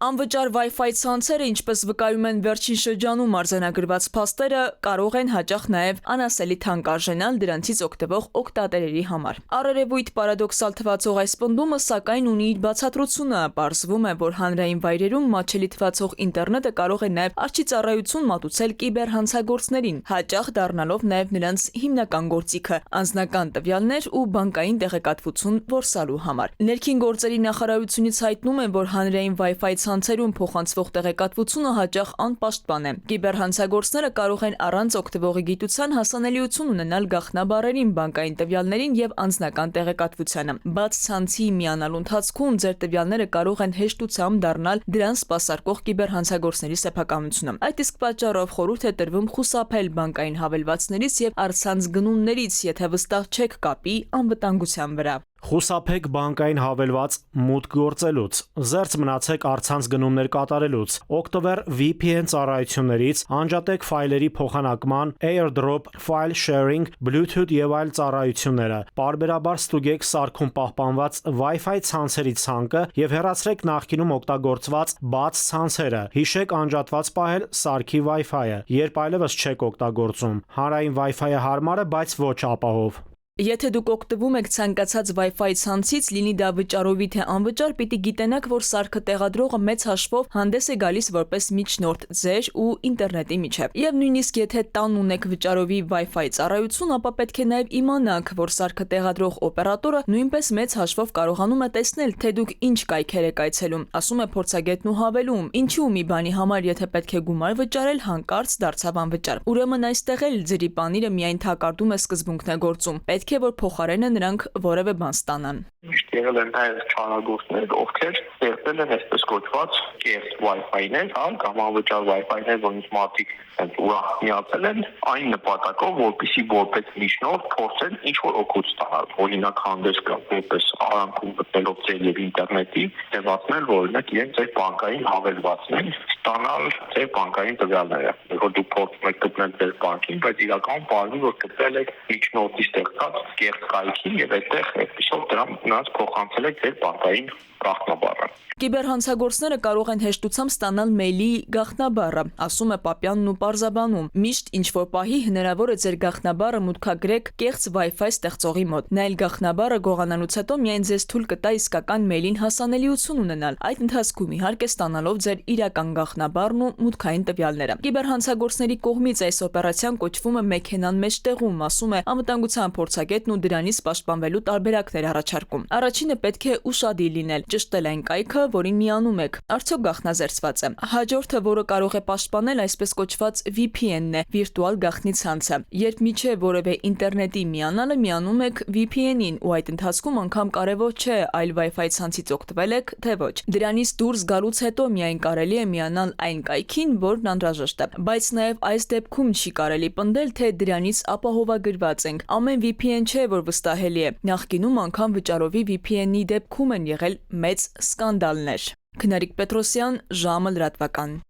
Անվճար Wi-Fi ցանցերը, ինչպես վկայում են վերջին շրջանում արձանագրված փաստերը, կարող են հաճախ նաև անասելի թանկ արժենալ դրանցից օգտվող օգտատերերի համար։ Առերևույթ պարադոքսալ թվացող այս պնդումը, սակայն, ունի իր բացատրությունը։ Պարզվում է, որ հանրային վայրերում մատչելի թվացող ինտերնետը կարող է նաև արջի ծառայություն մատուցել կիբերհանցագործներին, հաճախ դառնալով նաև նրանց հիմնական գործիքը՝ անձնական տվյալներ ու բանկային տեղեկատվություն որսալու համար։ Ներքին գործերի նախարարությունից հայտնում են, որ հանրային Wi-Fi ցանցերում փոխանցվող տեղեկատվությունը հաճախ անպաշտպան է։ Կիբերհանցագործները կարող են առանց օգտվողի գիտության հասանելիություն ունենալ գաղտնաբառերին, բանկային տվյալներին եւ անձնական տեղեկատվությանը։ Բաց ցանցի միանալու ընթացքում ձեր տվյալները կարող են հեշտությամբ դառնալ դրան սպասարկող կիբերհանցագործների սեփականությունը։ Այդ իսկ պատճառով խորհուրդ է տրվում խուսափել բանկային հավելվածներից եւ առցանց գնումներից, եթե վստահ չեք կապի անվտանգության վրա։ Խուսափեք բանկային հավելված մուտք գործելուց, զերծ մնացեք առցանց գնումներ կատարելուց, օգտվեր VPN ծառայություններից, անջատեք ֆայլերի փոխանակման, AirDrop, File Sharing, Bluetooth եւ այլ ծառայությունները, պարբերաբար ստուգեք սարքում պահպանված Wi-Fi ցանցերի ցանկը եւ հեռացրեք նախկինում օգտագործված բաց ցանցերը, հիշեք անջատված պահել սարքի Wi-Fi-ը, երբ այլևս չեք օգտագործում, հանրային Wi-Fi-ը հարմար է, բայց ոչ ապահով։ Եթե դուք օգտվում եք ցանկացած Wi-Fi ցանցից, լինի դա վճարովի թե անվճար, պիտի գիտենաք, որ սարքը տեղադրողը մեծ հաշվով հանդես է գալիս որպես միջնորդ ձեր ու ինտերնետի միջև։ Եվ նույնիսկ եթե տան ունեք վճարովի Wi-Fi ծառայություն, ապա պետք է նաև իմանաք, որ սարքը տեղադրող օպերատորը նույնպես մեծ հաշվով կարողանում է տեսնել, թե դուք ինչ կայքեր եք այցելում, ասում է փորձագետն ու հավելում. ինչու մի բանի համար, եթե պետք է գումար վճարել, հանկարծ դարձավ անվճար։ Ուրեմն այստեղ էլ ձերի պանիրը միայն թակարդում է սկզբունքն է գործում։ Պետք է որ փոխարենը նրանք որևէ բան ստանան։ Միշտ եղել են այլ չարագործներ, ովքեր ստեղծել են այսպես կոչված կեղծ Wi-Fi-ներ, կամ անվճար Wi-Fi-ներ, որոնց մարդիկ ուրախ միացել են այն նպատակով, որպեսզի որպես միջնորդ փորձեն ինչ-որ օգուտ ստանալ։ Օրինակ հանդես գալ որպես արանքում գտնելով ձեր եւ ինտերնետի, ձևացնել, որ օրինակ իրենք ձեր բանկային հավելվածն են, ստանալ ձեր բանկային տվյալները։ Որ դուք փորձում եք գտնել ձեր բանկին, բայց իրականում բանի որ գտել եք միջնորդի ստեղծած կեղծ կայքին եւ այդտեղ այսպեսով դրանց փոխանցել եք ձեր բանկային գաղտնաբառը։ Կիբերհանցագործները կարող են հեշտությամբ ստանալ մեյլի գաղտնաբառը, ասում է Պապյանն ու պարզաբանում։ Միշտ ինչ-որ պահի հնարավոր է ձեր գաղտնաբառը մուտքագրեք կեղծ Wi-Fi ստեղծողի մոտ։ Նա էլ գաղտնաբառը գողանալուց հետո միայն ձեզ թույլ կտա իսկական մեյլին հասանելիություն ունենալ։ Այդ ընթացքում իհարկե ստանալով ձեր իրական գաղտնաբառն ու մուտքային տվյալները։ Կիբերհանցագործների կողմից այս օպերացիան կոչվում է մեքենան մեջտեղում, ասում է անվտանգության փորձագետն ու դրանից պաշտպանվելու տարբերակներ առաջարկում։ Առաջինը պետք է ուշադիր լինել, ճշտել այն կայքը, որին միանում եք, արդյոք գաղտնազերծված է։ Հաջորդը, որը կարող է պաշտպանել, այսպես կոչված VPN-ն է, վիրտուալ գաղտնի ցանցը։ Երբ միջև որևէ ինտերնետի միանալը միանում եք VPN-ին ու այդ ընթացքում անգամ կարևոր չէ այլ Wi-Fi ցանցից օգտվել եք, թե ոչ։ Դրանից դուրս գալուց հետո միայն կարելի է միանալ այն կայքին, որն անհրաժեշտ է։ Բայց նաև այս դեպքում չի կարելի պնդել, թե դրանից ապահովագրված ենք։ Ամեն VPN չէ, որ վստահելի է։ Նախկինում անգամ վճարովի VPN-ի դեպքում են եղել մեծ սկանդալներ։ Քնարիկ Պետրոսյան, ժամը լրատվական։